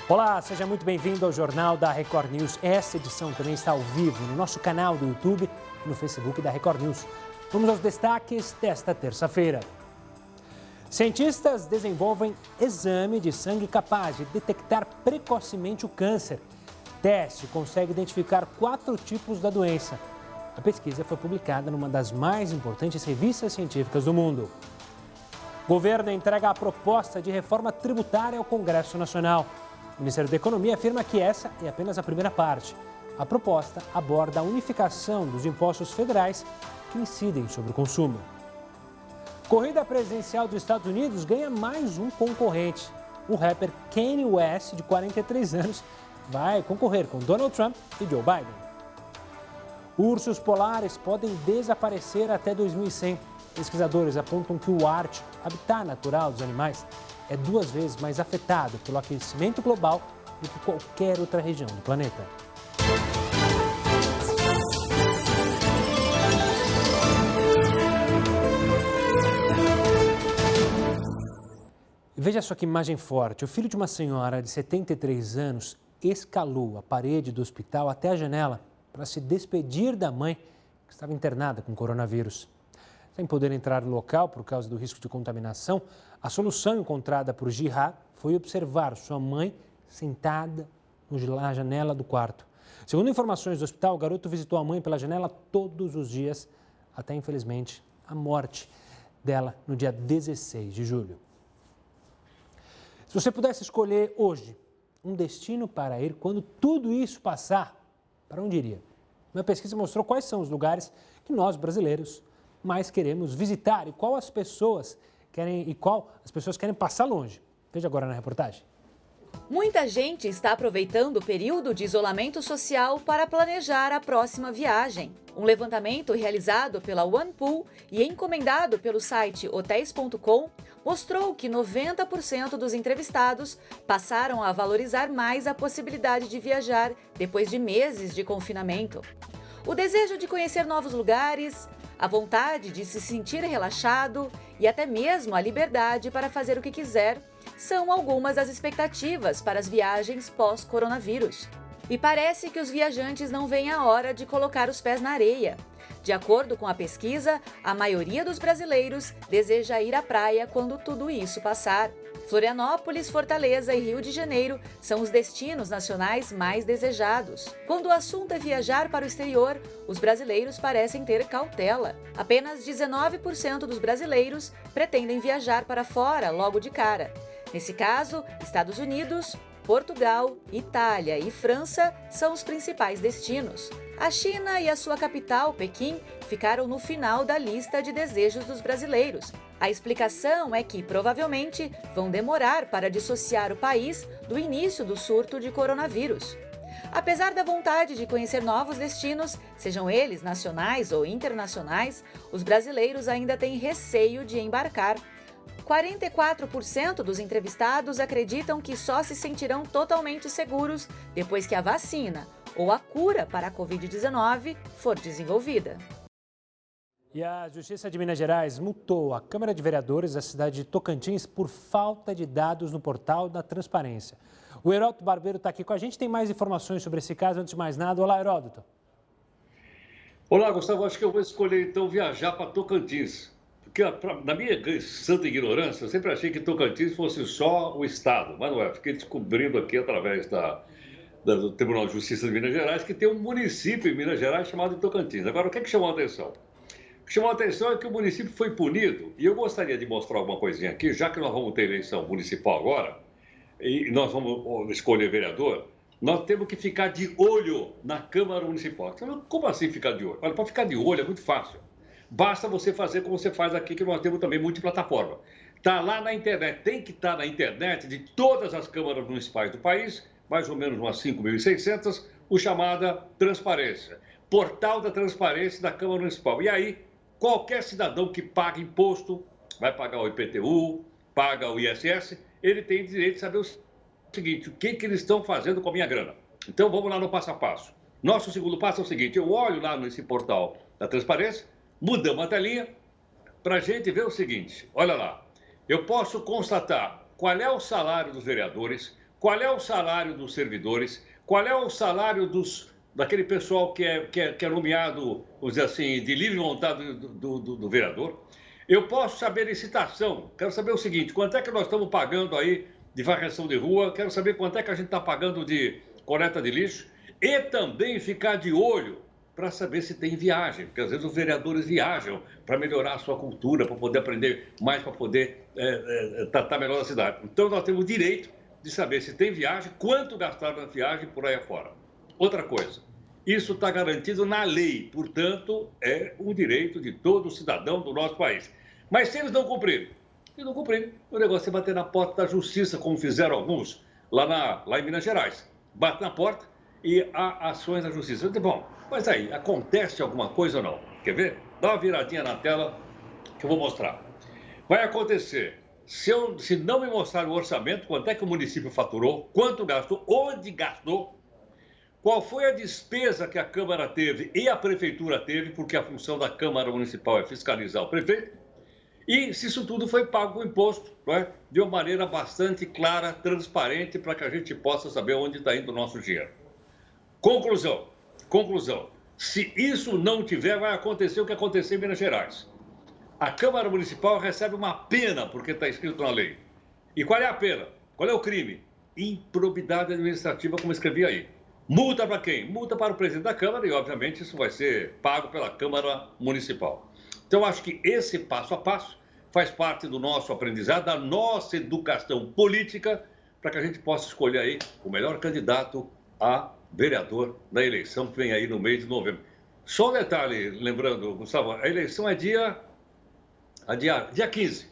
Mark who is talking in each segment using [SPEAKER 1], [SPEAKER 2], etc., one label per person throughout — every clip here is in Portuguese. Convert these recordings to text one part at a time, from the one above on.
[SPEAKER 1] Olá, seja muito bem-vindo ao Jornal da Record News. Esta edição também está ao vivo no nosso canal do YouTube e no Facebook da Record News. Vamos aos destaques desta terça-feira. Cientistas desenvolvem exame de sangue capaz de detectar precocemente o câncer. O teste consegue identificar 4 tipos da doença. A pesquisa foi publicada numa das mais importantes revistas científicas do mundo. O governo entrega a proposta de reforma tributária ao Congresso Nacional. O Ministério da Economia afirma que essa é apenas a primeira parte. A proposta aborda a unificação dos impostos federais que incidem sobre o consumo. Corrida presidencial dos Estados Unidos ganha mais um concorrente. O rapper Kanye West, de 43 anos, vai concorrer com Donald Trump e Joe Biden. Ursos polares podem desaparecer até 2100. Pesquisadores apontam que o Ártico, habitat natural dos animais, é 2 vezes mais afetado pelo aquecimento global do que qualquer outra região do planeta. Veja só que imagem forte. O filho de uma senhora de 73 anos escalou a parede do hospital até a janela para se despedir da mãe que estava internada com coronavírus. Sem poder entrar no local por causa do risco de contaminação, a solução encontrada por Jihad foi observar sua mãe sentada na janela do quarto. Segundo informações do hospital, o garoto visitou a mãe pela janela todos os dias, até, infelizmente, a morte dela no dia 16 de julho. Se você pudesse escolher hoje um destino para ir quando tudo isso passar, para onde iria? Uma pesquisa mostrou quais são os lugares que nós, brasileiros, mais queremos visitar e qual as pessoas querem passar longe. Veja agora na reportagem.
[SPEAKER 2] Muita gente está aproveitando o período de isolamento social para planejar a próxima viagem. Um levantamento realizado pela OnePool e encomendado pelo site hotéis.com mostrou que 90% dos entrevistados passaram a valorizar mais a possibilidade de viajar depois de meses de confinamento. O desejo de conhecer novos lugares, a vontade de se sentir relaxado e até mesmo a liberdade para fazer o que quiser são algumas das expectativas para as viagens pós-coronavírus. E parece que os viajantes não veem a hora de colocar os pés na areia. De acordo com a pesquisa, a maioria dos brasileiros deseja ir à praia quando tudo isso passar. Florianópolis, Fortaleza e Rio de Janeiro são os destinos nacionais mais desejados. Quando o assunto é viajar para o exterior, os brasileiros parecem ter cautela. Apenas 19% dos brasileiros pretendem viajar para fora logo de cara. Nesse caso, Estados Unidos, Portugal, Itália e França são os principais destinos. A China e a sua capital, Pequim, ficaram no final da lista de desejos dos brasileiros. A explicação é que, provavelmente, vão demorar para dissociar o país do início do surto de coronavírus. Apesar da vontade de conhecer novos destinos, sejam eles nacionais ou internacionais, os brasileiros ainda têm receio de embarcar. 44% dos entrevistados acreditam que só se sentirão totalmente seguros depois que a vacina ou a cura para a Covid-19 for desenvolvida.
[SPEAKER 1] E a Justiça de Minas Gerais multou a Câmara de Vereadores da cidade de Tocantins por falta de dados no portal da transparência. O Heródoto Barbeiro está aqui com a gente, tem mais informações sobre esse caso. Antes de mais nada, olá, Heródoto.
[SPEAKER 3] Olá, Gustavo, acho que eu vou escolher então viajar para Tocantins. Porque na minha santa ignorância, eu sempre achei que Tocantins fosse só o estado, mas não é. Fiquei descobrindo aqui através do Tribunal de Justiça de Minas Gerais que tem um município em Minas Gerais chamado Tocantins. Agora, o que é que chamou a atenção? O que chamou a atenção é que o município foi punido, e eu gostaria de mostrar alguma coisinha aqui, já que nós vamos ter eleição municipal agora, e nós vamos escolher vereador, nós temos que ficar de olho na Câmara Municipal. Então, como assim ficar de olho? Olha, para ficar de olho é muito fácil. Basta você fazer como você faz aqui, que nós temos também multiplataforma. Está lá na internet, tem que estar na internet de todas as câmaras municipais do país, mais ou menos umas 5.600, o chamada transparência. Portal da transparência da Câmara Municipal. E aí, qualquer cidadão que paga imposto, vai pagar o IPTU, paga o ISS, ele tem direito de saber o seguinte, o que eles estão fazendo com a minha grana. Então, vamos lá no passo a passo. Nosso segundo passo é o seguinte, eu olho lá nesse portal da transparência, mudamos a telinha para a gente ver o seguinte, olha lá, eu posso constatar qual é o salário dos vereadores, qual é o salário dos servidores, qual é o salário daquele pessoal que é nomeado, vamos dizer assim, de livre vontade do vereador. Eu posso saber licitação, quero saber o seguinte, quanto é que nós estamos pagando aí de varreção de rua, quero saber quanto é que a gente está pagando de coleta de lixo e também ficar de olho para saber se tem viagem, porque às vezes os vereadores viajam para melhorar a sua cultura, para poder aprender mais, para poder tratar melhor a cidade. Então nós temos o direito de saber se tem viagem, quanto gastar na viagem por aí afora. Outra coisa, isso está garantido na lei, portanto, é um direito de todo cidadão do nosso país. Mas se eles não cumprirem, o negócio é bater na porta da justiça, como fizeram alguns lá em Minas Gerais. Bate na porta e há ações da justiça. Eu digo, bom, mas aí, acontece alguma coisa ou não? Quer ver? Dá uma viradinha na tela que eu vou mostrar. Vai acontecer, se não me mostrar o orçamento, quanto é que o município faturou, quanto gastou, onde gastou, qual foi a despesa que a Câmara teve e a Prefeitura teve, porque a função da Câmara Municipal é fiscalizar o prefeito, e se isso tudo foi pago com imposto, não é? De uma maneira bastante clara, transparente, para que a gente possa saber onde está indo o nosso dinheiro. Conclusão. Se isso não tiver, vai acontecer o que aconteceu em Minas Gerais. A Câmara Municipal recebe uma pena, porque está escrito na lei. E qual é a pena? Qual é o crime? Improbidade administrativa, como escrevi aí. Multa para quem? Multa para o presidente da Câmara e, obviamente, isso vai ser pago pela Câmara Municipal. Então, acho que esse passo a passo faz parte do nosso aprendizado, da nossa educação política, para que a gente possa escolher aí o melhor candidato a vereador na eleição que vem aí no mês de novembro. Só um detalhe, lembrando, Gustavo, a eleição é dia 15.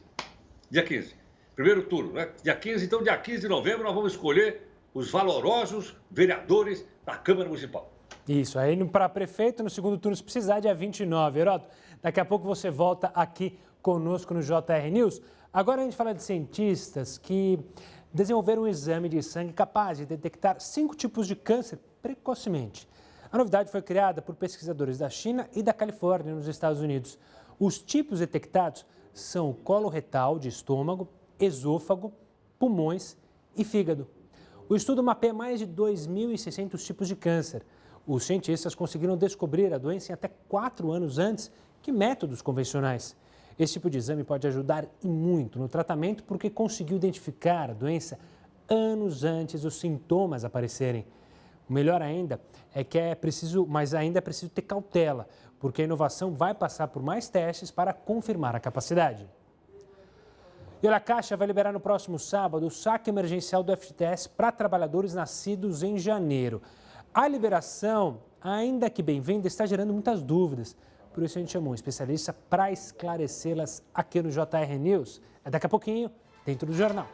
[SPEAKER 3] Dia 15. Primeiro turno, né? Dia 15, então dia 15 de novembro nós vamos escolher os valorosos vereadores da Câmara Municipal.
[SPEAKER 1] Isso, aí para prefeito, no segundo turno, se precisar, dia 29. Heródoto, daqui a pouco você volta aqui conosco no JR News. Agora a gente fala de cientistas que desenvolveram um exame de sangue capaz de detectar 5 tipos de câncer precocemente. A novidade foi criada por pesquisadores da China e da Califórnia, nos Estados Unidos. Os tipos detectados são o colo retal de estômago, esôfago, pulmões e fígado. O estudo mapeia mais de 2.600 tipos de câncer. Os cientistas conseguiram descobrir a doença em até 4 anos antes que métodos convencionais. Esse tipo de exame pode ajudar e muito no tratamento porque conseguiu identificar a doença anos antes dos sintomas aparecerem. O melhor ainda é que ainda é preciso ter cautela, porque a inovação vai passar por mais testes para confirmar a capacidade. E olha, a Caixa vai liberar no próximo sábado o saque emergencial do FGTS para trabalhadores nascidos em janeiro. A liberação, ainda que bem-vinda, está gerando muitas dúvidas. Por isso a gente chamou um especialista para esclarecê-las aqui no JR News. É daqui a pouquinho, dentro do jornal.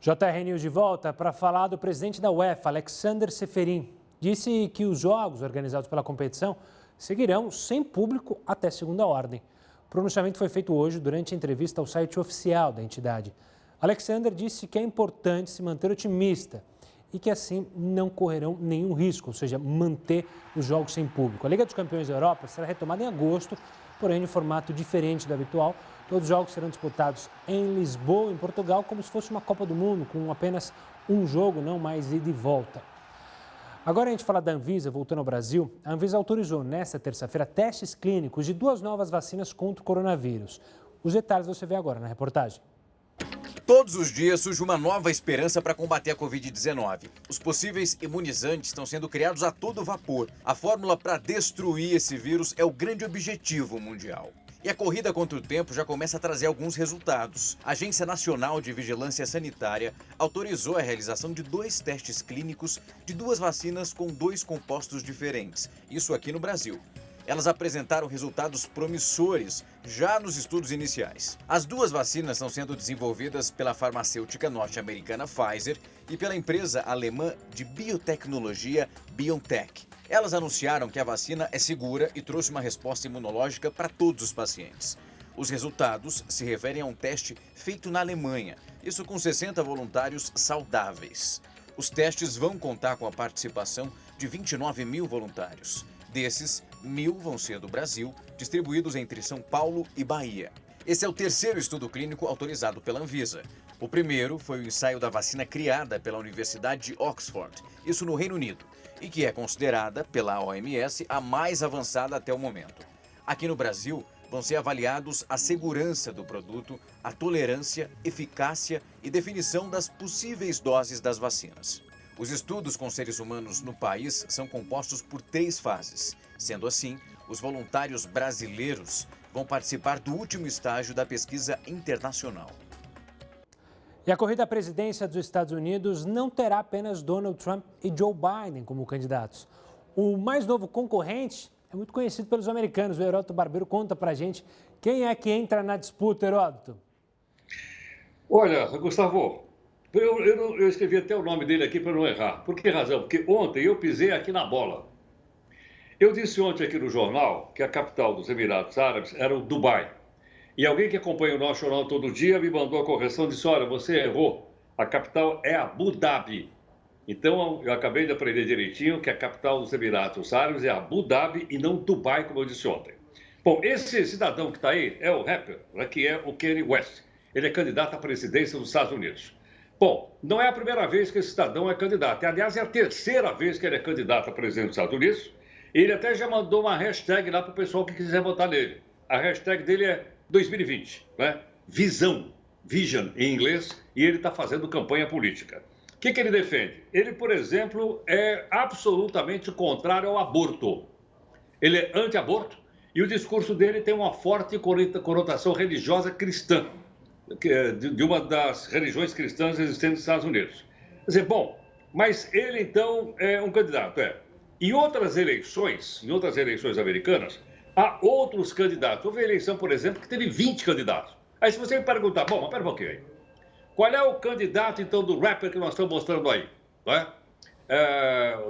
[SPEAKER 1] JR News de volta para falar do presidente da UEFA, Alexander Ceferin. Disse que os jogos organizados pela competição seguirão sem público até segunda ordem. O pronunciamento foi feito hoje durante a entrevista ao site oficial da entidade. Alexander disse que é importante se manter otimista e que assim não correrão nenhum risco, ou seja, manter os jogos sem público. A Liga dos Campeões da Europa será retomada em agosto, porém de formato diferente do habitual. Todos os jogos serão disputados em Lisboa, em Portugal, como se fosse uma Copa do Mundo, com apenas um jogo, não mais ida e volta. Agora a gente fala da Anvisa, voltando ao Brasil. A Anvisa autorizou nesta terça-feira testes clínicos de 2 novas vacinas contra o coronavírus. Os detalhes você vê agora na reportagem.
[SPEAKER 4] Todos os dias surge uma nova esperança para combater a Covid-19. Os possíveis imunizantes estão sendo criados a todo vapor. A fórmula para destruir esse vírus é o grande objetivo mundial. E a corrida contra o tempo já começa a trazer alguns resultados. A Agência Nacional de Vigilância Sanitária autorizou a realização de 2 testes clínicos de 2 vacinas com 2 compostos diferentes. Isso aqui no Brasil. Elas apresentaram resultados promissores já nos estudos iniciais. As 2 vacinas estão sendo desenvolvidas pela farmacêutica norte-americana Pfizer e pela empresa alemã de biotecnologia BioNTech. Elas anunciaram que a vacina é segura e trouxe uma resposta imunológica para todos os pacientes. Os resultados se referem a um teste feito na Alemanha, isso com 60 voluntários saudáveis. Os testes vão contar com a participação de 29 mil voluntários. Desses, 1.000 vão ser do Brasil, distribuídos entre São Paulo e Bahia. Esse é o 3º estudo clínico autorizado pela Anvisa. O primeiro foi o ensaio da vacina criada pela Universidade de Oxford, isso no Reino Unido, e que é considerada pela OMS a mais avançada até o momento. Aqui no Brasil, vão ser avaliados a segurança do produto, a tolerância, eficácia e definição das possíveis doses das vacinas. Os estudos com seres humanos no país são compostos por 3 fases. Sendo assim, os voluntários brasileiros vão participar do último estágio da pesquisa internacional.
[SPEAKER 1] E a corrida à presidência dos Estados Unidos não terá apenas Donald Trump e Joe Biden como candidatos. O mais novo concorrente é muito conhecido pelos americanos. O Heródoto Barbeiro conta pra gente quem é que entra na disputa, Heródoto.
[SPEAKER 3] Olha, Gustavo, eu escrevi até o nome dele aqui para não errar. Por que razão? Porque ontem eu pisei aqui na bola. Eu disse ontem aqui no jornal que a capital dos Emirados Árabes era o Dubai. E alguém que acompanha o nosso jornal todo dia me mandou a correção e disse, olha, você errou. A capital é Abu Dhabi. Então, eu acabei de aprender direitinho que a capital dos Emirados Árabes é Abu Dhabi e não Dubai, como eu disse ontem. Bom, esse cidadão que está aí é o rapper, que é o Kanye West. Ele é candidato à presidência dos Estados Unidos. Bom, não é a primeira vez que esse cidadão é candidato. Aliás, é a 3ª vez que ele é candidato a presidente dos Estados Unidos. Ele até já mandou uma hashtag lá para o pessoal que quiser votar nele. A hashtag dele é 2020, né? Visão, vision em inglês, e ele está fazendo campanha política. O que ele defende? Ele, por exemplo, é absolutamente contrário ao aborto. Ele é anti-aborto e o discurso dele tem uma forte conotação religiosa cristã, de uma das religiões cristãs existentes nos Estados Unidos. Quer dizer, bom, mas ele então é um candidato, Em outras eleições americanas, há outros candidatos. Houve a eleição, por exemplo, que teve 20 candidatos. Aí se você me perguntar, bom, mas pera um pouquinho aí. Qual é o candidato, então, do rapper que nós estamos mostrando aí? Não é?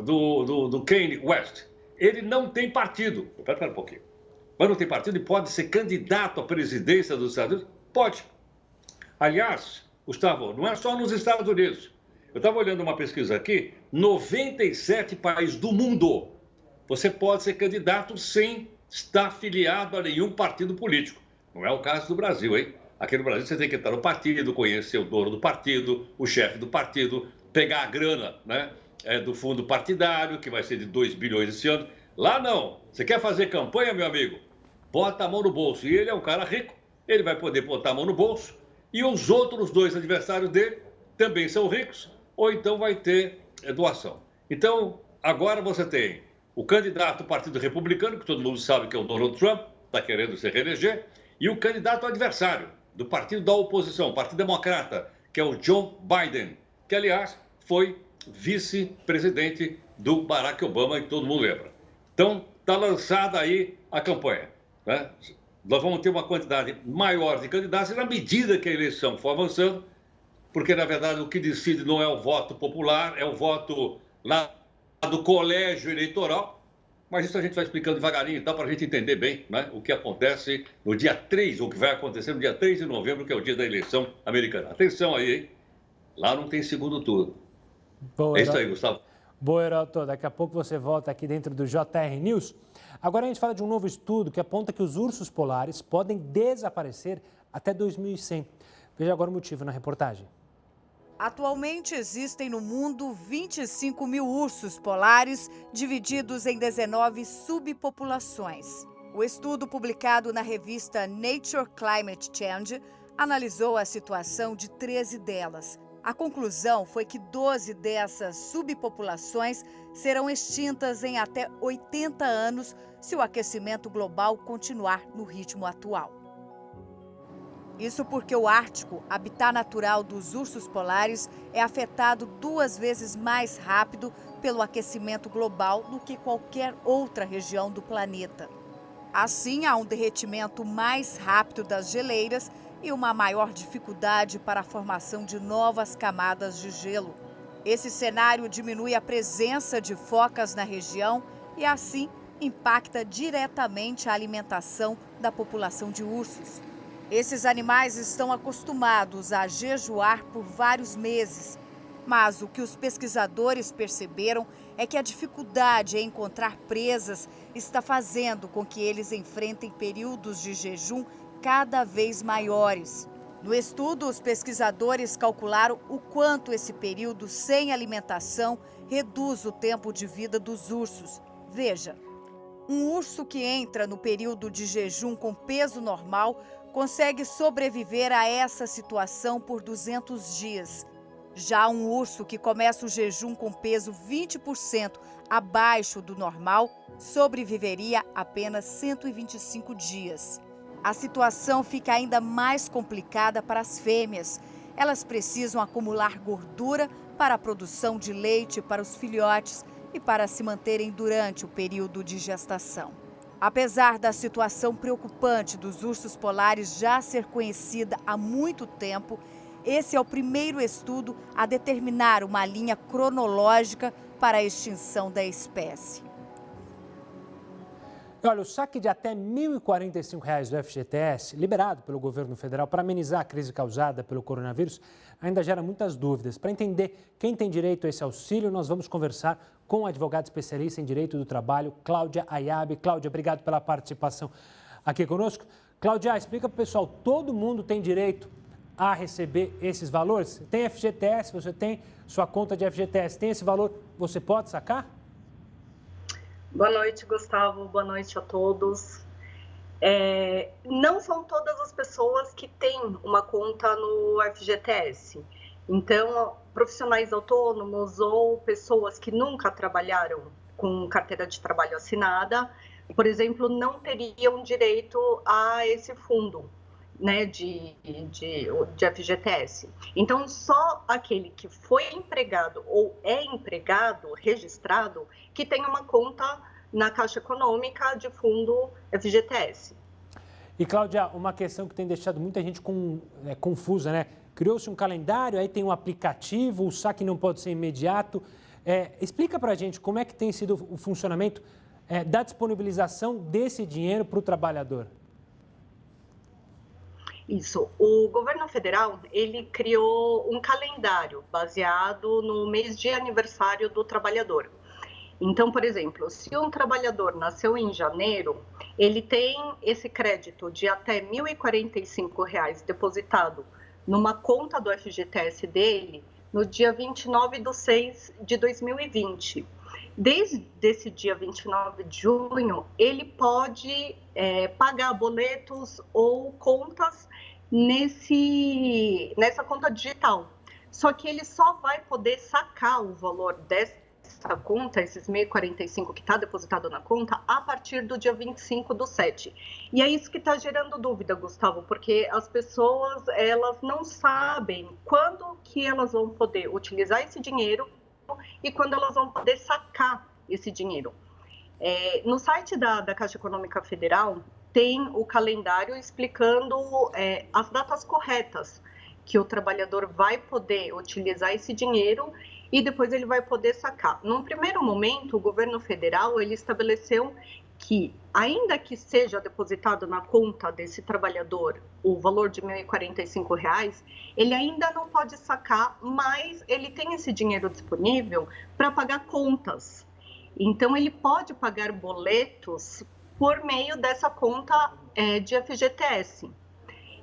[SPEAKER 3] Do Kanye West. Ele não tem partido. Espera um pouquinho. Mas não tem partido e pode ser candidato à presidência dos Estados Unidos? Pode. Aliás, Gustavo, não é só nos Estados Unidos. Eu estava olhando uma pesquisa aqui, 97 países do mundo. Você pode ser candidato sem estar afiliado a nenhum partido político. Não é o caso do Brasil, hein? Aqui no Brasil você tem que entrar no partido, conhecer o dono do partido, o chefe do partido, pegar a grana, né, do fundo partidário, que vai ser de 2 bilhões esse ano. Lá não. Você quer fazer campanha, meu amigo? Bota a mão no bolso. E ele é um cara rico, ele vai poder botar a mão no bolso. E os outros 2 adversários dele também são ricos, ou então vai ter doação. Então, agora você tem o candidato do Partido Republicano, que todo mundo sabe que é o Donald Trump, está querendo se reeleger, e o candidato adversário do Partido da Oposição, Partido Democrata, que é o Joe Biden, que, aliás, foi vice-presidente do Barack Obama, que todo mundo lembra. Então, está lançada aí a campanha, né? Nós vamos ter uma quantidade maior de candidatos e, na medida que a eleição for avançando, porque, na verdade, o que decide não é o voto popular, é o voto lá do colégio eleitoral. Mas isso a gente vai explicando devagarinho, tá, para a gente entender bem, né, o que acontece no dia 3, ou o que vai acontecer no dia 3 de novembro, que é o dia da eleição americana. Atenção aí, hein? Lá não tem segundo turno.
[SPEAKER 1] Boa,
[SPEAKER 3] É isso aí, Gustavo.
[SPEAKER 1] Boa, Heroto. Daqui a pouco você volta aqui dentro do JR News. Agora a gente fala de um novo estudo que aponta que os ursos polares podem desaparecer até 2100. Veja agora o motivo na reportagem.
[SPEAKER 5] Atualmente existem no mundo 25 mil ursos polares, divididos em 19 subpopulações. O estudo publicado na revista Nature Climate Change analisou a situação de 13 delas. A conclusão foi que 12 dessas subpopulações serão extintas em até 80 anos se o aquecimento global continuar no ritmo atual. Isso porque o Ártico, habitat natural dos ursos polares, é afetado 2 vezes mais rápido pelo aquecimento global do que qualquer outra região do planeta. Assim, há um derretimento mais rápido das geleiras e uma maior dificuldade para a formação de novas camadas de gelo. Esse cenário diminui a presença de focas na região e, assim, impacta diretamente a alimentação da população de ursos. Esses animais estão acostumados a jejuar por vários meses, mas o que os pesquisadores perceberam é que a dificuldade em encontrar presas está fazendo com que eles enfrentem períodos de jejum cada vez maiores. No estudo, os pesquisadores calcularam o quanto esse período sem alimentação reduz o tempo de vida dos ursos. Veja, um urso que entra no período de jejum com peso normal consegue sobreviver a essa situação por 200 dias. Já um urso que começa o jejum com peso 20% abaixo do normal sobreviveria apenas 125 dias. A situação fica ainda mais complicada para as fêmeas. Elas precisam acumular gordura para a produção de leite para os filhotes e para se manterem durante o período de gestação. Apesar da situação preocupante dos ursos polares já ser conhecida há muito tempo, esse é o primeiro estudo a determinar uma linha cronológica para a extinção da espécie.
[SPEAKER 1] Olha, o saque de até R$ 1.045 do FGTS, liberado pelo governo federal para amenizar a crise causada pelo coronavírus, ainda gera muitas dúvidas. Para entender quem tem direito a esse auxílio, nós vamos conversar com a advogada especialista em Direito do Trabalho, Cláudia Ayabe. Cláudia, obrigado pela participação aqui conosco. Cláudia, explica para o pessoal, todo mundo tem direito a receber esses valores? Tem FGTS, você tem sua conta de FGTS, tem esse valor, você pode sacar?
[SPEAKER 6] Boa noite, Gustavo. Boa noite a todos. Não são todas as pessoas que têm uma conta no FGTS. Então, profissionais autônomos ou pessoas que nunca trabalharam com carteira de trabalho assinada, por exemplo, não teriam direito a esse fundo, né, de FGTS. Então, só aquele que foi empregado ou é empregado, registrado, que tem uma conta na Caixa Econômica de fundo FGTS.
[SPEAKER 1] E, Cláudia, uma questão que tem deixado muita gente confusa, né? Criou-se um calendário, aí tem um aplicativo, o saque não pode ser imediato. Explica para a gente como é que tem sido o funcionamento da disponibilização desse dinheiro para o trabalhador.
[SPEAKER 6] Isso. O governo federal, ele criou um calendário baseado no mês de aniversário do trabalhador. Então, por exemplo, se um trabalhador nasceu em janeiro, ele tem esse crédito de até R$ 1.045 depositado numa conta do FGTS dele no dia 29/6/2020. Desde esse dia 29 de junho, ele pode pagar boletos ou contas nessa conta digital. Só que ele só vai poder sacar o valor dessa conta, esses 1.045 que está depositado na conta, a partir do dia 25/7. E é isso que está gerando dúvida, Gustavo, porque as pessoas, elas não sabem quando que elas vão poder utilizar esse dinheiro e quando elas vão poder sacar esse dinheiro. No site da Caixa Econômica Federal tem o calendário explicando as datas corretas que o trabalhador vai poder utilizar esse dinheiro e depois ele vai poder sacar. Num primeiro momento, o governo federal ele estabeleceu que, ainda que seja depositado na conta desse trabalhador o valor de R$ 1.045, ele ainda não pode sacar, mas ele tem esse dinheiro disponível para pagar contas. Então, ele pode pagar boletos por meio dessa conta de FGTS.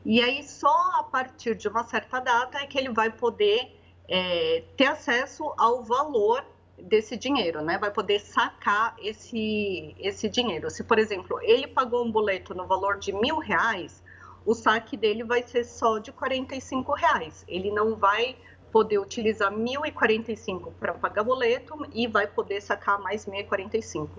[SPEAKER 6] E aí, só a partir de uma certa data é que ele vai poder ter acesso ao valor desse dinheiro, né? Vai poder sacar esse dinheiro. Se, por exemplo, ele pagou um boleto no valor de R$ 1.000, o saque dele vai ser só de R$ 45. Ele não vai poder utilizar R$ 1.045 para pagar boleto e vai poder sacar mais R$ 1.045.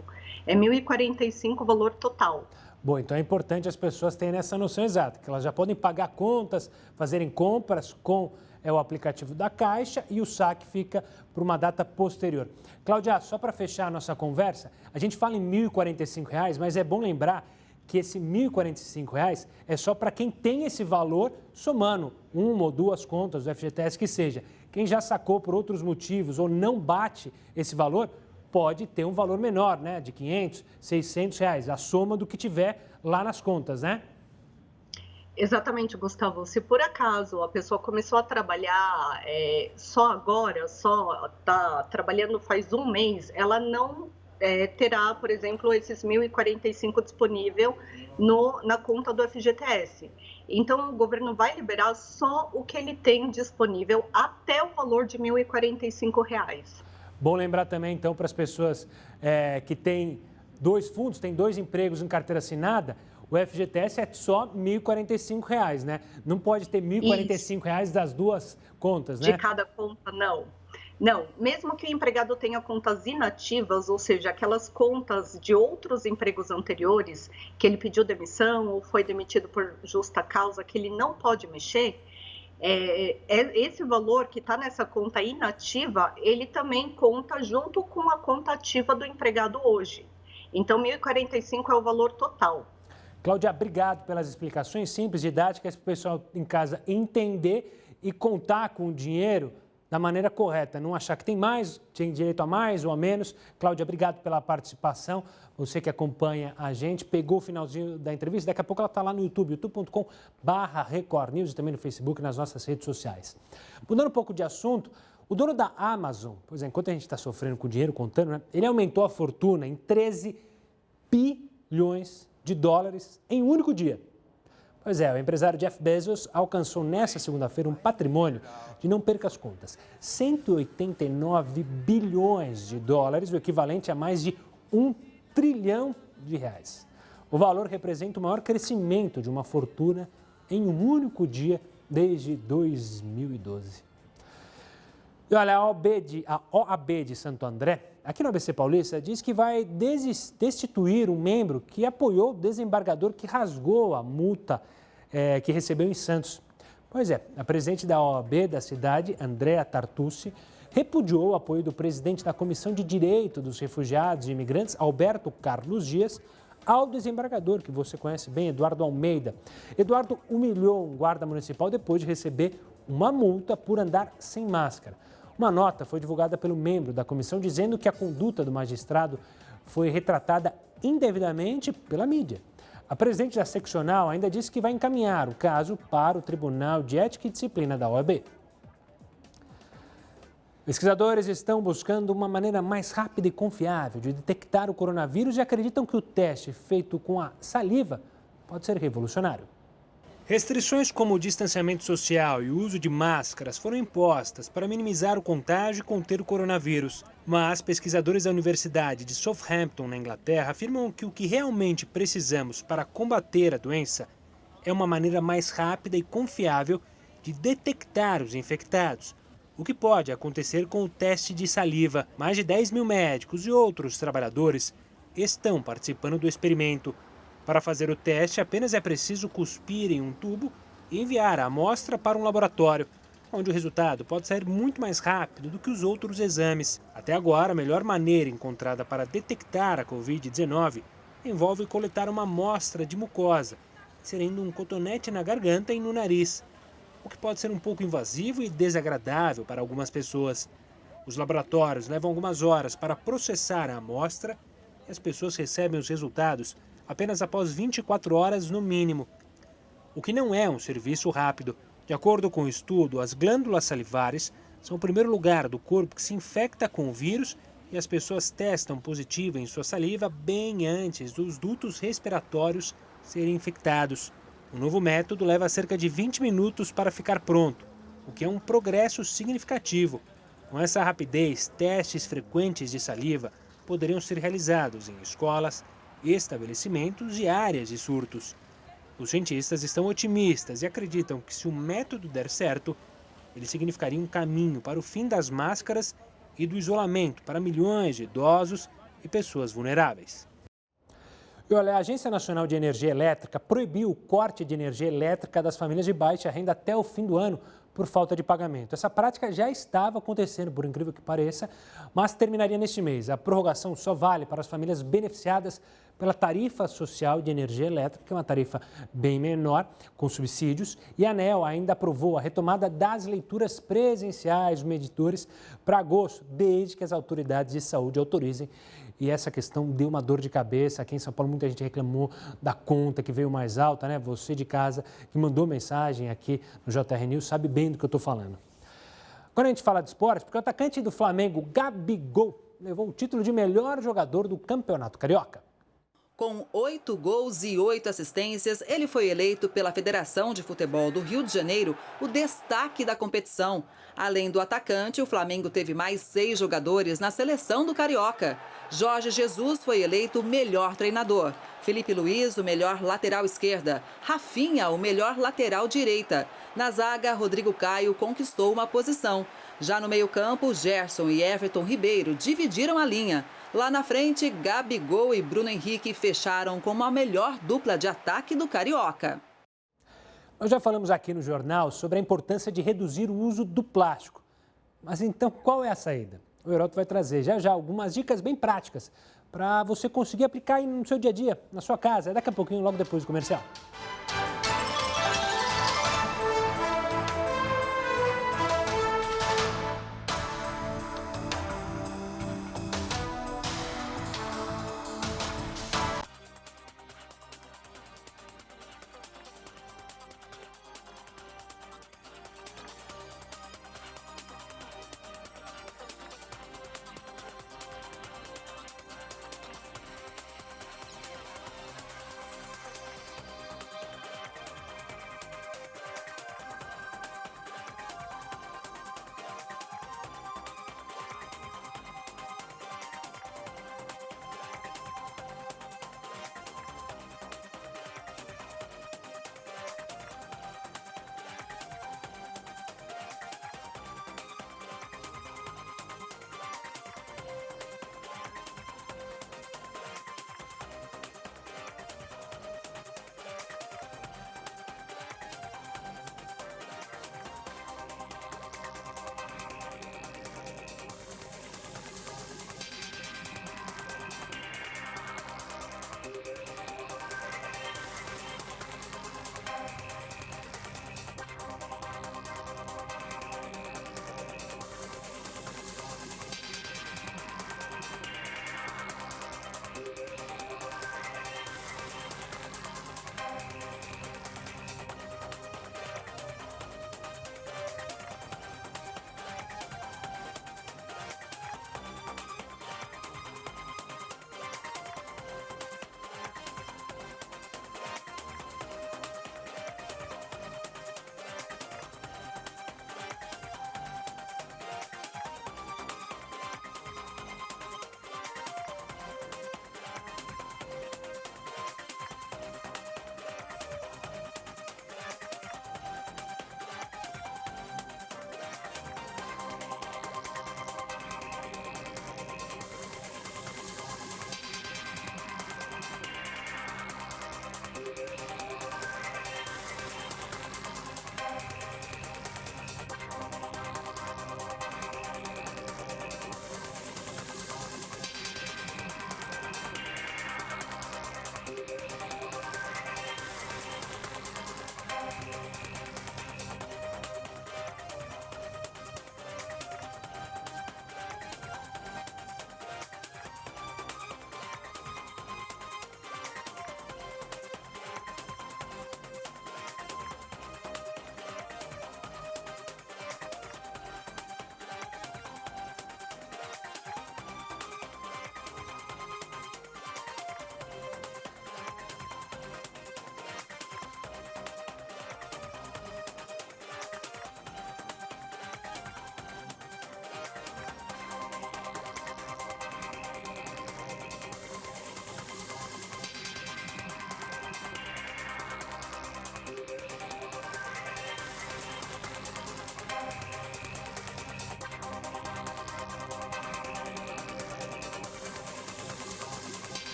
[SPEAKER 6] É R$ 1.045 o valor total.
[SPEAKER 1] Bom, então é importante as pessoas terem essa noção exata, que elas já podem pagar contas, fazerem compras com o aplicativo da Caixa e o saque fica para uma data posterior. Cláudia, só para fechar a nossa conversa, a gente fala em R$ 1.045, mas é bom lembrar que esse R$ 1.045 é só para quem tem esse valor somando uma ou duas contas do FGTS que seja. Quem já sacou por outros motivos ou não bate esse valor, pode ter um valor menor, né? De R$ 500, R$ 600, a soma do que tiver lá nas contas, né?
[SPEAKER 6] Exatamente, Gustavo. Se por acaso a pessoa começou a trabalhar só agora, só está trabalhando faz um mês, ela não terá, por exemplo, esses R$ 1.045 disponível na conta do FGTS. Então, o governo vai liberar só o que ele tem disponível até o valor de R$ 1.045.
[SPEAKER 1] Bom lembrar também, então, para as pessoas que têm dois fundos, têm dois empregos em carteira assinada, o FGTS é só R$ 1.045, né? Não pode ter R$ 1.045 das duas contas, né?
[SPEAKER 6] De cada conta, não. Não, mesmo que o empregado tenha contas inativas, ou seja, aquelas contas de outros empregos anteriores, que ele pediu demissão ou foi demitido por justa causa, que ele não pode mexer, esse valor que está nessa conta inativa, ele também conta junto com a conta ativa do empregado hoje. Então, R$ 1.045 é o valor total.
[SPEAKER 1] Cláudia, obrigado pelas explicações simples, didáticas, para o pessoal em casa entender e contar com o dinheiro da maneira correta, não achar que tem mais, tem direito a mais ou a menos. Cláudia, obrigado pela participação. Você que acompanha a gente, pegou o finalzinho da entrevista, daqui a pouco ela está lá no YouTube, youtube.com/Record News e também no Facebook e nas nossas redes sociais. Mudando um pouco de assunto, o dono da Amazon, pois é, enquanto a gente está sofrendo com dinheiro, contando, né, ele aumentou a fortuna em 13 bilhões de dólares em um único dia. Pois é, o empresário Jeff Bezos alcançou nesta segunda-feira um patrimônio de, não perca as contas, 189 bilhões de dólares, o equivalente a mais de R$ 1 trilhão. O valor representa o maior crescimento de uma fortuna em um único dia desde 2012. E olha, a OAB de Santo André, aqui no ABC Paulista, diz que vai destituir um membro que apoiou o desembargador que rasgou a multa que recebeu em Santos. Pois é, a presidente da OAB da cidade, Andréa Tartucci, repudiou o apoio do presidente da Comissão de Direito dos Refugiados e Imigrantes, Alberto Carlos Dias, ao desembargador, que você conhece bem, Eduardo Almeida. Eduardo humilhou um guarda municipal depois de receber uma multa por andar sem máscara. Uma nota foi divulgada pelo membro da comissão dizendo que a conduta do magistrado foi retratada indevidamente pela mídia. A presidente da seccional ainda disse que vai encaminhar o caso para o Tribunal de Ética e Disciplina da OAB. Pesquisadores estão buscando uma maneira mais rápida e confiável de detectar o coronavírus e acreditam que o teste feito com a saliva pode ser revolucionário. Restrições como o distanciamento social e o uso de máscaras foram impostas para minimizar o contágio e conter o coronavírus. Mas pesquisadores da Universidade de Southampton, na Inglaterra, afirmam que o que realmente precisamos para combater a doença é uma maneira mais rápida e confiável de detectar os infectados, o que pode acontecer com o teste de saliva. Mais de 10 mil médicos e outros trabalhadores estão participando do experimento. Para fazer o teste, apenas é preciso cuspir em um tubo e enviar a amostra para um laboratório, onde o resultado pode sair muito mais rápido do que os outros exames. Até agora, a melhor maneira encontrada para detectar a Covid-19 envolve coletar uma amostra de mucosa, inserindo um cotonete na garganta e no nariz. o que pode ser um pouco invasivo e desagradável para algumas pessoas. Os laboratórios levam algumas horas para processar a amostra e as pessoas recebem os resultados apenas após 24 horas no mínimo, o que não é um serviço rápido. De acordo com o estudo, as glândulas salivares são o primeiro lugar do corpo que se infecta com o vírus e as pessoas testam positivo em sua saliva bem antes dos dutos respiratórios serem infectados. O novo método leva cerca de 20 minutos para ficar pronto, o que é um progresso significativo. Com essa rapidez, testes frequentes de saliva poderiam ser realizados em escolas, estabelecimentos e áreas de surtos. Os cientistas estão otimistas e acreditam que, se o método der certo, ele significaria um caminho para o fim das máscaras e do isolamento para milhões de idosos e pessoas vulneráveis. E olha, a Agência Nacional de Energia Elétrica proibiu o corte de energia elétrica das famílias de baixa renda até o fim do ano por falta de pagamento. Essa prática já estava acontecendo, por incrível que pareça, mas terminaria neste mês. A prorrogação só vale para as famílias beneficiadas pela tarifa social de energia elétrica, que é uma tarifa bem menor, com subsídios, e a ANEEL ainda aprovou a retomada das leituras presenciais dos medidores para agosto, desde que as autoridades de saúde autorizem. E essa questão deu uma dor de cabeça. Aqui em São Paulo, muita gente reclamou da conta que veio mais alta, né? Você de casa que mandou mensagem aqui no JR News sabe bem do que eu estou falando. Quando a gente fala de esporte, porque o atacante do Flamengo, Gabigol, levou o título de melhor jogador do Campeonato Carioca.
[SPEAKER 7] Com 8 gols e 8 assistências, ele foi eleito pela Federação de Futebol do Rio de Janeiro o destaque da competição. Além do atacante, o Flamengo teve mais 6 jogadores na seleção do Carioca. Jorge Jesus foi eleito o melhor treinador. Felipe Luiz, o melhor lateral esquerda. Rafinha, o melhor lateral direita. Na zaga, Rodrigo Caio conquistou uma posição. Já no meio-campo, Gerson e Everton Ribeiro dividiram a linha. Lá na frente, Gabigol e Bruno Henrique fecharam como a melhor dupla de ataque do Carioca.
[SPEAKER 1] Nós já falamos aqui no jornal sobre a importância de reduzir o uso do plástico. Mas então, qual é a saída? O Heródoto vai trazer já algumas dicas bem práticas para você conseguir aplicar no seu dia a dia, na sua casa. Daqui a pouquinho, logo depois do comercial.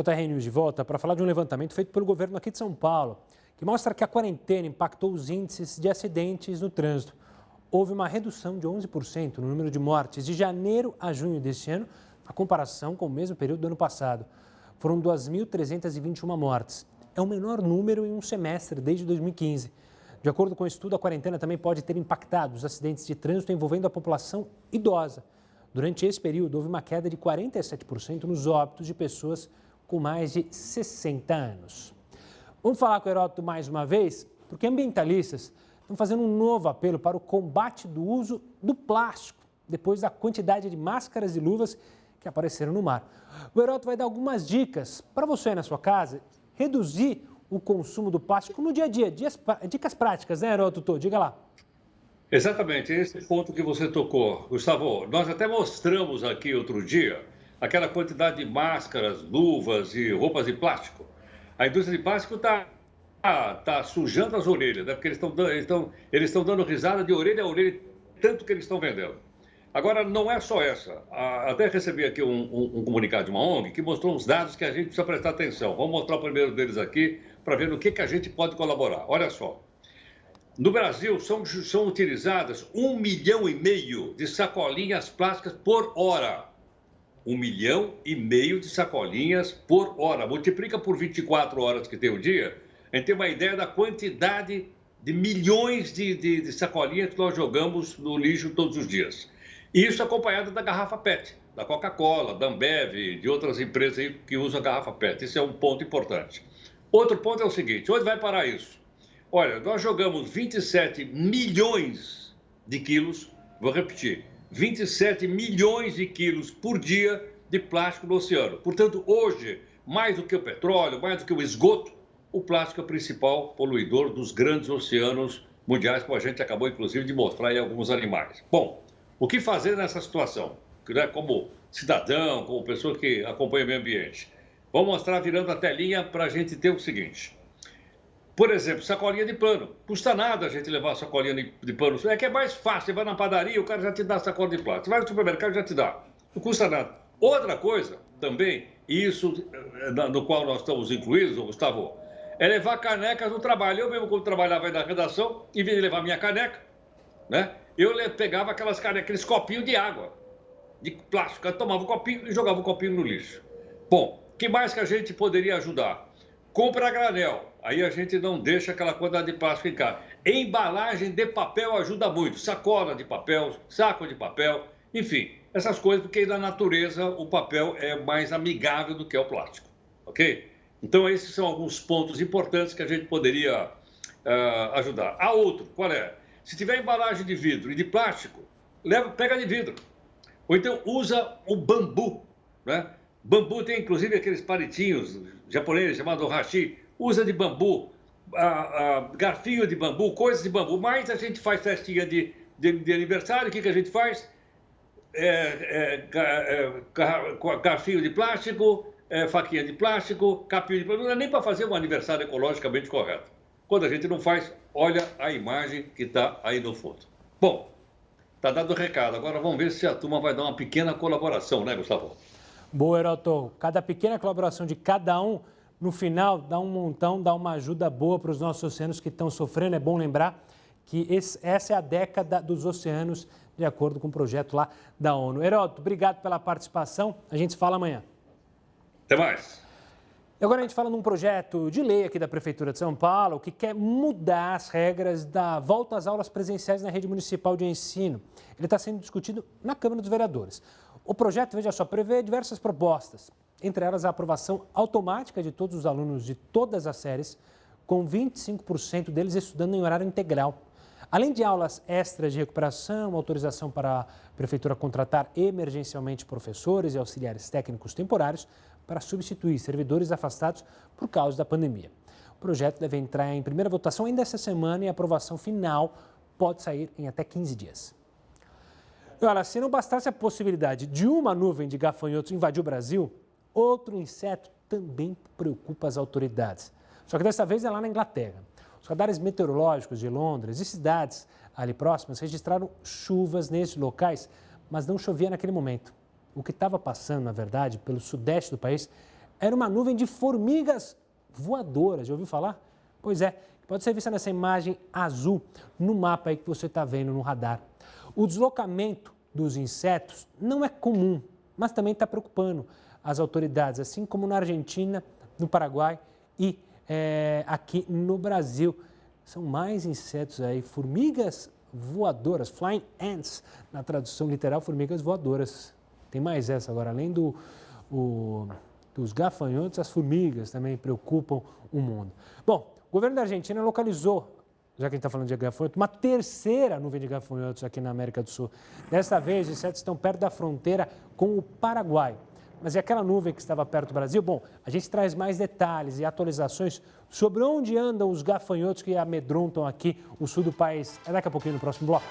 [SPEAKER 1] JR News de volta para falar de um levantamento feito pelo governo aqui de São Paulo, que mostra que a quarentena impactou os índices de acidentes no trânsito. Houve uma redução de 11% no número de mortes de janeiro a junho deste ano, na comparação com o mesmo período do ano passado. Foram 2.321 mortes. É o menor número em um semestre desde 2015. De acordo com o estudo, a quarentena também pode ter impactado os acidentes de trânsito envolvendo a população idosa. Durante esse período, houve uma queda de 47% nos óbitos de pessoas com mais de 60 anos. Vamos falar com o Heródoto mais uma vez, porque ambientalistas estão fazendo um novo apelo para o combate do uso do plástico, depois da quantidade de máscaras e luvas que apareceram no mar. O Heródoto vai dar algumas dicas para você aí na sua casa reduzir o consumo do plástico no dia a dia. Dicas práticas, né, Heródoto? Diga lá.
[SPEAKER 3] Exatamente, esse ponto que você tocou, Gustavo. Nós até mostramos aqui outro dia aquela quantidade de máscaras, luvas e roupas de plástico. A indústria de plástico tá sujando as orelhas, né? Porque eles estão dando risada de orelha a orelha, tanto que eles estão vendendo. Agora, não é só essa. Até recebi aqui um comunicado de uma ONG que mostrou uns dados que a gente precisa prestar atenção. Vamos mostrar o primeiro deles aqui para ver no que a gente pode colaborar. Olha só. No Brasil, são utilizadas 1,5 milhão de sacolinhas plásticas por hora. 1,5 milhão de sacolinhas por hora. Multiplica por 24 horas que tem o dia, a gente tem uma ideia da quantidade de milhões de sacolinhas que nós jogamos no lixo todos os dias. Isso acompanhado da garrafa PET, da Coca-Cola, da Ambev, de outras empresas aí que usam a garrafa PET. Isso é um ponto importante. Outro ponto é o seguinte, onde vai parar isso? Olha, nós jogamos 27 milhões de quilos, vou repetir, 27 milhões de quilos por dia de plástico no oceano. Portanto, hoje, mais do que o petróleo, mais do que o esgoto, o plástico é o principal poluidor dos grandes oceanos mundiais, como a gente acabou, inclusive, de mostrar em alguns animais. Bom, o que fazer nessa situação? Como cidadão, como pessoa que acompanha o meio ambiente. Vou mostrar virando a telinha para a gente ter o seguinte. Por exemplo, sacolinha de pano. Custa nada a gente levar a sacolinha de pano. É que é mais fácil. Você vai na padaria, o cara já te dá a sacola de plástico. Você vai no supermercado, já te dá. Não custa nada. Outra coisa também, isso no qual nós estamos incluídos, Gustavo, é levar canecas no trabalho. Eu mesmo, quando trabalhava aí na redação, em vez de levar minha caneca, né, eu pegava aquelas canecas, aqueles copinhos de água, de plástico. Eu tomava um copinho e jogava o copinho no lixo. Bom, o que mais que a gente poderia ajudar? Compra a granel. Aí a gente não deixa aquela quantidade de plástico em casa. Embalagem de papel ajuda muito. Sacola de papel, saco de papel, enfim, essas coisas, porque na natureza o papel é mais amigável do que o plástico, ok? Então esses são alguns pontos importantes que a gente poderia ajudar. A outro, qual é? Se tiver embalagem de vidro e de plástico, pega de vidro. Ou então usa o bambu, né? Bambu tem inclusive aqueles palitinhos japoneses chamados hashi. Usa de bambu, garfinho de bambu, coisas de bambu. Mas a gente faz festinha de aniversário, o que a gente faz? Garfinho de plástico, faquinha de plástico, capinho de plástico. Não é nem para fazer um aniversário ecologicamente correto. Quando a gente não faz, olha a imagem que está aí no fundo. Bom, está dado o recado. Agora vamos ver se a turma vai dar uma pequena colaboração, né, Gustavo?
[SPEAKER 1] Boa, Heródoto. Cada pequena colaboração de cada um, no final, dá um montão, dá uma ajuda boa para os nossos oceanos que estão sofrendo. É bom lembrar que essa é a década dos oceanos, de acordo com o projeto lá da ONU. Heródoto, obrigado pela participação. A gente se fala amanhã.
[SPEAKER 3] Até mais.
[SPEAKER 1] E agora a gente fala num projeto de lei aqui da Prefeitura de São Paulo que quer mudar as regras da volta às aulas presenciais na rede municipal de ensino. Ele está sendo discutido na Câmara dos Vereadores. O projeto, veja só, prevê diversas propostas, entre elas a aprovação automática de todos os alunos de todas as séries, com 25% deles estudando em horário integral. Além de aulas extras de recuperação, autorização para a Prefeitura contratar emergencialmente professores e auxiliares técnicos temporários para substituir servidores afastados por causa da pandemia. O projeto deve entrar em primeira votação ainda essa semana e a aprovação final pode sair em até 15 dias. E olha, se não bastasse a possibilidade de uma nuvem de gafanhotos invadir o Brasil, outro inseto também preocupa as autoridades. Só que dessa vez é lá na Inglaterra. Os radares meteorológicos de Londres e cidades ali próximas registraram chuvas nesses locais, mas não chovia naquele momento. O que estava passando, na verdade, pelo sudeste do país era uma nuvem de formigas voadoras. Já ouviu falar? Pois é, pode ser vista nessa imagem azul no mapa aí que você está vendo no radar. O deslocamento dos insetos não é comum, mas também está preocupando as autoridades, assim como na Argentina, no Paraguai e aqui no Brasil. São mais insetos aí, formigas voadoras, flying ants, na tradução literal, formigas voadoras. Tem mais essa agora, além dos gafanhotos, as formigas também preocupam o mundo. Bom, o governo da Argentina localizou, já que a gente está falando de gafanhoto, uma terceira nuvem de gafanhotos aqui na América do Sul. Desta vez, os insetos estão perto da fronteira com o Paraguai. Mas e aquela nuvem que estava perto do Brasil? Bom, a gente traz mais detalhes e atualizações sobre onde andam os gafanhotos que amedrontam aqui o sul do país. É daqui a pouquinho no próximo bloco.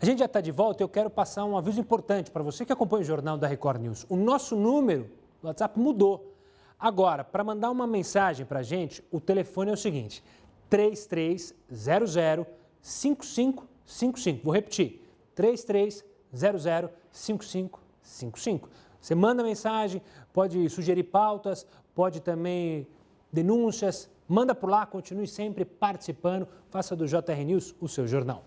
[SPEAKER 1] A gente já está de volta e eu quero passar um aviso importante para você que acompanha o Jornal da Record News. O nosso número do WhatsApp mudou. Agora, para mandar uma mensagem para a gente, o telefone é o seguinte, 3300-5555. Vou repetir, 3300-5555. 55. Você manda mensagem, pode sugerir pautas, pode também denúncias. Manda por lá, continue sempre participando. Faça do JR News o seu jornal.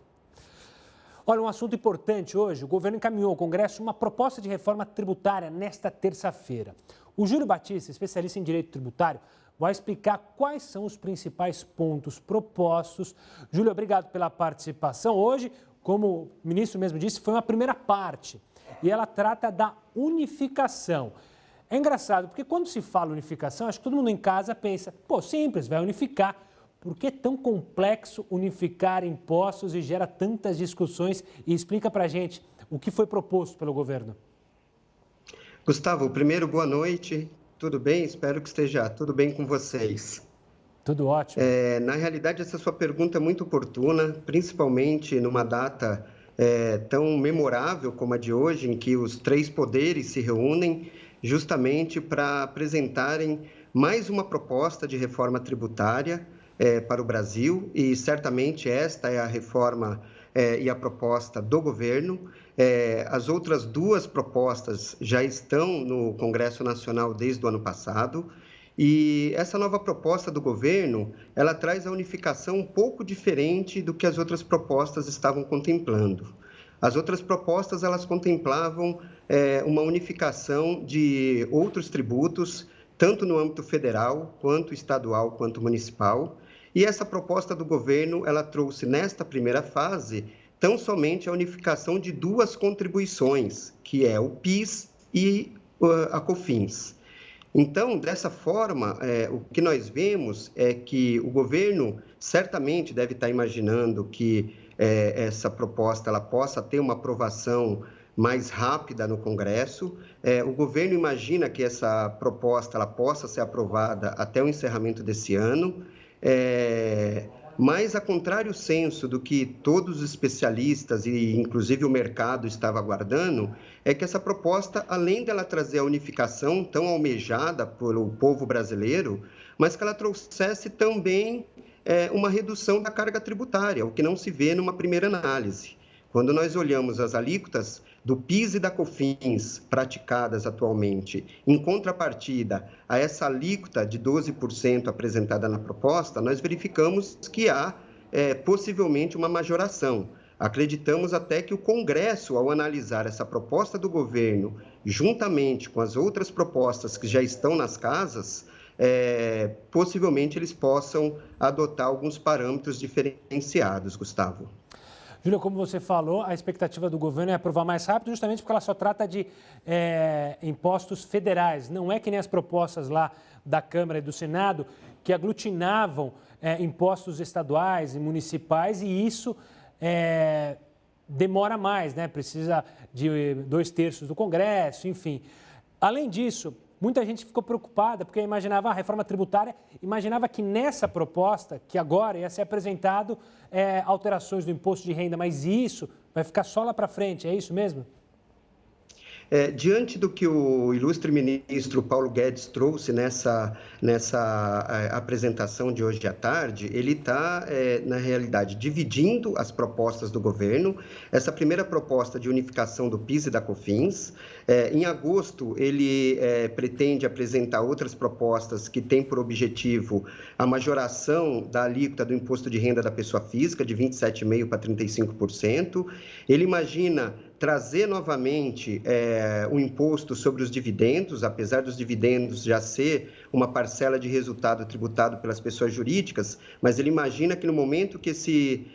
[SPEAKER 1] Olha, um assunto importante hoje. O governo encaminhou ao Congresso uma proposta de reforma tributária nesta terça-feira. O Júlio Batista, especialista em direito tributário, vai explicar quais são os principais pontos propostos. Júlio, obrigado pela participação. Hoje, como o ministro mesmo disse, foi uma primeira parte e ela trata da unificação. É engraçado, porque quando se fala unificação, acho que todo mundo em casa pensa, pô, simples, vai unificar. Por que é tão complexo unificar impostos e gera tantas discussões? E explica pra gente o que foi proposto pelo governo.
[SPEAKER 8] Gustavo, primeiro, boa noite. Tudo bem? Espero que esteja tudo bem com vocês.
[SPEAKER 1] Tudo ótimo.
[SPEAKER 8] Na realidade, essa sua pergunta é muito oportuna, principalmente numa data tão memorável como a de hoje, em que os três poderes se reúnem justamente para apresentarem mais uma proposta de reforma tributária para o Brasil, e certamente esta é a reforma e a proposta do governo. As outras duas propostas já estão no Congresso Nacional desde o ano passado, e essa nova proposta do governo, ela traz a unificação um pouco diferente do que as outras propostas estavam contemplando. As outras propostas, elas contemplavam uma unificação de outros tributos, tanto no âmbito federal, quanto estadual, quanto municipal. E essa proposta do governo, ela trouxe nesta primeira fase, tão somente a unificação de duas contribuições, que é o PIS e a COFINS. Então, dessa forma, o que nós vemos é que o governo certamente deve estar imaginando que essa proposta ela possa ter uma aprovação mais rápida no Congresso. O governo imagina que essa proposta ela possa ser aprovada até o encerramento desse ano, mas, a contrário senso do que todos os especialistas e, inclusive, o mercado estava aguardando, é que essa proposta, além dela trazer a unificação tão almejada pelo povo brasileiro, mas que ela trouxesse também uma redução da carga tributária, o que não se vê numa primeira análise. Quando nós olhamos as alíquotas do PIS e da COFINS praticadas atualmente, em contrapartida a essa alíquota de 12% apresentada na proposta, nós verificamos que há possivelmente uma majoração. Acreditamos até que o Congresso, ao analisar essa proposta do governo, juntamente com as outras propostas que já estão nas casas, possivelmente eles possam adotar alguns parâmetros diferenciados, Gustavo.
[SPEAKER 1] Júlia, como você falou, a expectativa do governo é aprovar mais rápido, justamente porque ela só trata de impostos federais. Não é que nem as propostas lá da Câmara e do Senado, que aglutinavam impostos estaduais e municipais, e isso demora mais, né? Precisa de 2/3 do Congresso, enfim. Além disso, muita gente ficou preocupada, porque imaginava a reforma tributária, imaginava que nessa proposta, que agora ia ser apresentado alterações do imposto de renda, mas isso vai ficar só lá para frente, é isso mesmo?
[SPEAKER 8] Diante do que o ilustre ministro Paulo Guedes trouxe nessa apresentação de hoje à tarde, ele está, na realidade, dividindo as propostas do governo. Essa primeira proposta de unificação do PIS e da COFINS. Em agosto, ele pretende apresentar outras propostas que têm por objetivo a majoração da alíquota do imposto de renda da pessoa física, de 27,5% para 35%. Ele imagina trazer novamente o imposto sobre os dividendos, apesar dos dividendos já ser uma parcela de resultado tributado pelas pessoas jurídicas, mas ele imagina que no momento que esse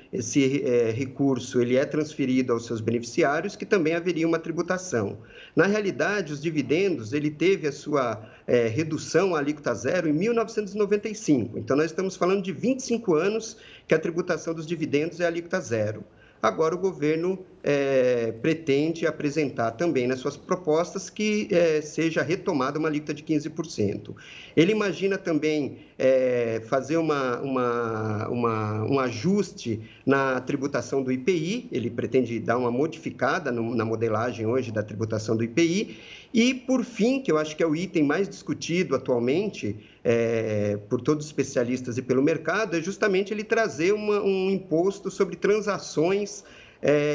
[SPEAKER 8] recurso ele é transferido aos seus beneficiários, que também haveria uma tributação. Na realidade, os dividendos, ele teve a sua redução à alíquota zero em 1995, então nós estamos falando de 25 anos que a tributação dos dividendos é alíquota zero. Agora, o governo pretende apresentar também nas suas propostas que seja retomada uma alíquota de 15%. Ele imagina também fazer um ajuste na tributação do IPI, ele pretende dar uma modificada na modelagem hoje da tributação do IPI. E, por fim, que eu acho que é o item mais discutido atualmente por todos os especialistas e pelo mercado, é justamente ele trazer um imposto sobre transações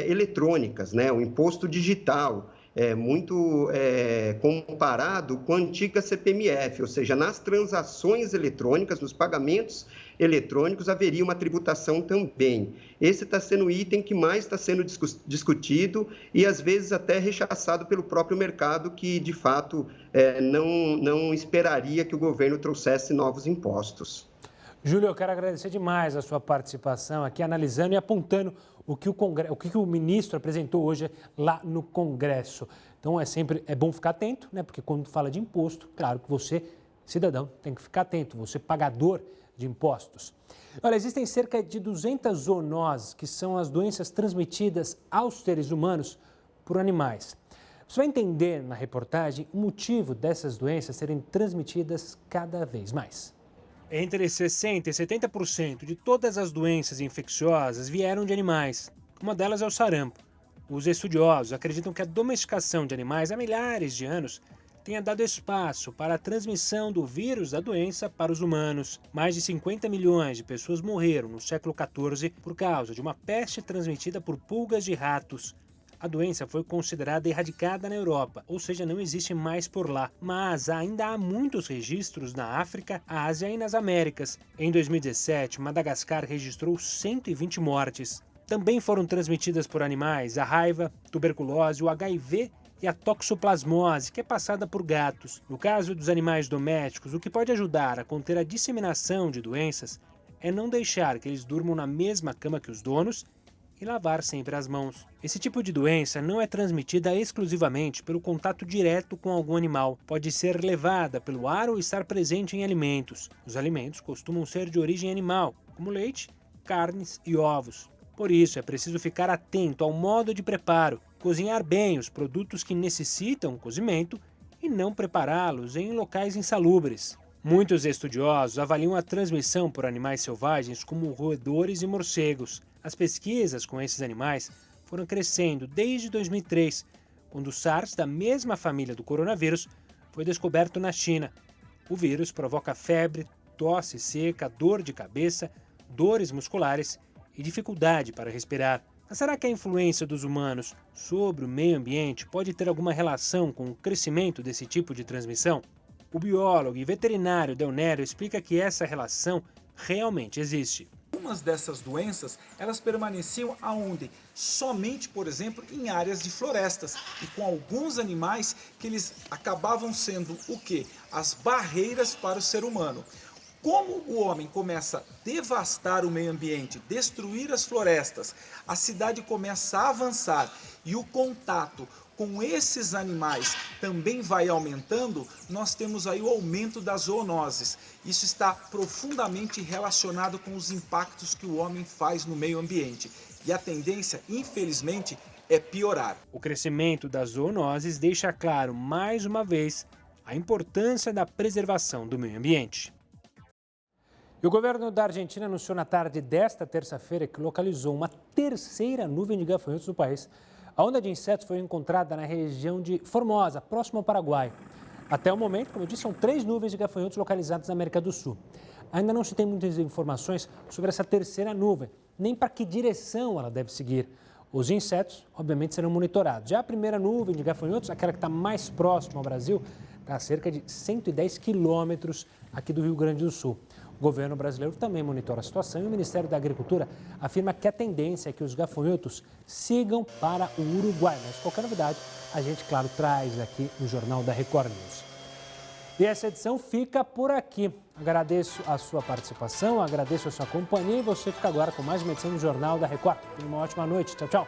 [SPEAKER 8] eletrônicas, né? Um imposto digital, muito comparado com a antiga CPMF, ou seja, nas transações eletrônicas, nos pagamentos eletrônicos, haveria uma tributação também. Esse está sendo o item que mais está sendo discutido e, às vezes, até rechaçado pelo próprio mercado, que, de fato, não esperaria que o governo trouxesse novos impostos.
[SPEAKER 1] Júlio, eu quero agradecer demais a sua participação aqui, analisando e apontando o que o ministro apresentou hoje lá no Congresso. Então, é bom ficar atento, né? Porque quando fala de imposto, claro que você, cidadão, tem que ficar atento, você pagador de impostos. Olha, existem cerca de 200 zoonoses, que são as doenças transmitidas aos seres humanos por animais. Você vai entender na reportagem o motivo dessas doenças serem transmitidas cada vez mais. Entre 60% e 70% de todas as doenças infecciosas vieram de animais. Uma delas é o sarampo. Os estudiosos acreditam que a domesticação de animais há milhares de anos tenha dado espaço para a transmissão do vírus da doença para os humanos. Mais de 50 milhões de pessoas morreram no século XIV por causa de uma peste transmitida por pulgas de ratos. A doença foi considerada erradicada na Europa, ou seja, não existe mais por lá. Mas ainda há muitos registros na África, Ásia e nas Américas. Em 2017, Madagascar registrou 120 mortes. Também foram transmitidas por animais a raiva, tuberculose, o HIV e a toxoplasmose, que é passada por gatos. No caso dos animais domésticos, o que pode ajudar a conter a disseminação de doenças é não deixar que eles durmam na mesma cama que os donos e lavar sempre as mãos. Esse tipo de doença não é transmitida exclusivamente pelo contato direto com algum animal. Pode ser levada pelo ar ou estar presente em alimentos. Os alimentos costumam ser de origem animal, como leite, carnes e ovos. Por isso, é preciso ficar atento ao modo de preparo, cozinhar bem os produtos que necessitam cozimento e não prepará-los em locais insalubres. Muitos estudiosos avaliam a transmissão por animais selvagens como roedores e morcegos. As pesquisas com esses animais foram crescendo desde 2003, quando o SARS, da mesma família do coronavírus, foi descoberto na China. O vírus provoca febre, tosse seca, dor de cabeça, dores musculares e dificuldade para respirar. Mas será que a influência dos humanos sobre o meio ambiente pode ter alguma relação com o crescimento desse tipo de transmissão? O biólogo e veterinário Del Nero explica que essa relação realmente existe.
[SPEAKER 9] Algumas dessas doenças, elas permaneciam aonde? Somente, por exemplo, em áreas de florestas e com alguns animais que eles acabavam sendo o quê? As barreiras para o ser humano. Como o homem começa a devastar o meio ambiente, destruir as florestas, a cidade começa a avançar e o contato com esses animais também vai aumentando, nós temos aí o aumento das zoonoses. Isso está profundamente relacionado com os impactos que o homem faz no meio ambiente. E a tendência, infelizmente, é piorar.
[SPEAKER 1] O crescimento das zoonoses deixa claro, mais uma vez, a importância da preservação do meio ambiente. E o governo da Argentina anunciou na tarde desta terça-feira que localizou uma terceira nuvem de gafanhotos no país. A onda de insetos foi encontrada na região de Formosa, próximo ao Paraguai. Até o momento, como eu disse, são 3 nuvens de gafanhotos localizadas na América do Sul. Ainda não se tem muitas informações sobre essa terceira nuvem, nem para que direção ela deve seguir. Os insetos, obviamente, serão monitorados. Já a primeira nuvem de gafanhotos, aquela que está mais próxima ao Brasil, está a cerca de 110 quilômetros aqui do Rio Grande do Sul. O governo brasileiro também monitora a situação e o Ministério da Agricultura afirma que a tendência é que os gafanhotos sigam para o Uruguai. Mas qualquer novidade, a gente, claro, traz aqui no Jornal da Record News. E essa edição fica por aqui. Agradeço a sua participação, agradeço a sua companhia e você fica agora com mais uma edição do Jornal da Record. Tenha uma ótima noite. Tchau, tchau.